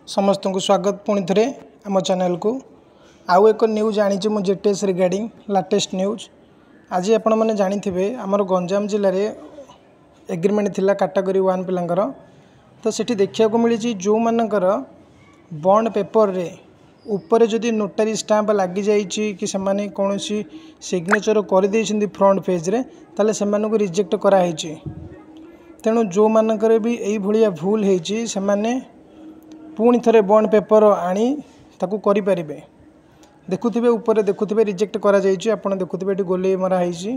समस्त को स्वागत पुणी थे आम चैनल को आउ एक न्यूज आनी मु जेटीएस रिगार्डिंग लाटेस्ट न्यूज। आज आपण मैंने जानी आमर गंजाम जिले में एग्रीमेंट थिला कैटेगरी 1 पिलांकर तो सेठी देखा मिली जो मानकर बॉन्ड पेपर रे ऊपर जदि नोटारी स्टाम्प लगी जाइए कि से कौन सिग्नेचर कर फ्रंट पेज रे ताले से रिजेक्ट कराई। तेणु जो मानकर भी यही भाया भूल होती से पुणी थे बॉन्ड पेपर आनी ताकू करें। देखुवे ऊपर देखुवे रिजेक्ट करा आपड़ देखुवे गोले मराही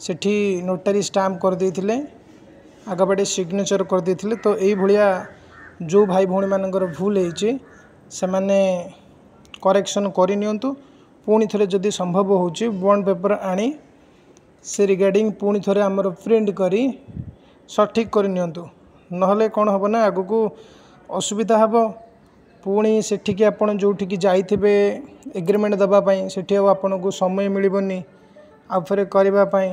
सेठी नोटारी स्टाम्प कर देते आगबाटे सिग्नेचर कर देते। तो यही भाया जो भाई भौणी मानकर भूल होती से मैंने करेक्शन करनियंतु पुणी थे जदि संभव हो बॉन्ड पेपर आनी से रिगार्डिंग पुणी थे आमर प्रिंट करी सठिक करनियंतु नहले कौन हम ना आगु को असुविधा हम पुणी सेठिकी आप जो जाइए एग्रीमेंट दवापाई सेठी आपन को समय मिलबनी आ फिर करने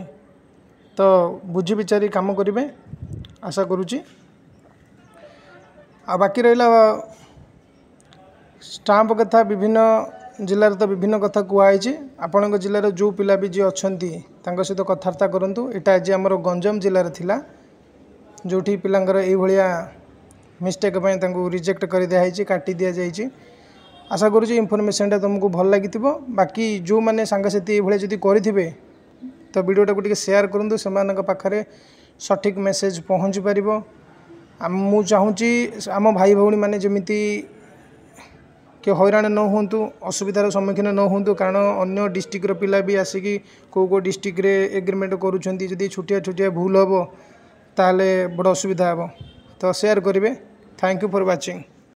तो बुझी विचारी काम करेंगे आशा करुँची। आ बाकी रहा स्टाम्प कथा विभिन्न जिलार तो विभिन्न कथा कहुई आपण जिलार जो पिला भी जी अच्छा सहित कथबार्ता करूँ। यहाँ आज आम गंजाम जिलार थिला जो पिलांकर ये मिस्टेक रिजेक्ट कर दिखाई काटी दि जाइए। आशा करुँच इनफर्मेशन तुमको भल लगी। बाकी जो मैंने सांगसाथी ये जब करेंगे तो वीडियोटा को शेयर करूँ से पाखे सठिक मेसेज पहुँची पार। मु चाहूँगी आम भाई भौणी मैंने जमीती कि हैरान न हूँ असुविधार सम्मुखीन न हूँ कारण अन्य डिस्ट्रिक्टर पिला भी आसिकी कौ डिस्ट्रिक्ट एग्रीमेंट करुँच छोटिया छोटिया भूल हम ताले बड़ असुविधा हम तो शेयर करेंगे। Thank you for watching.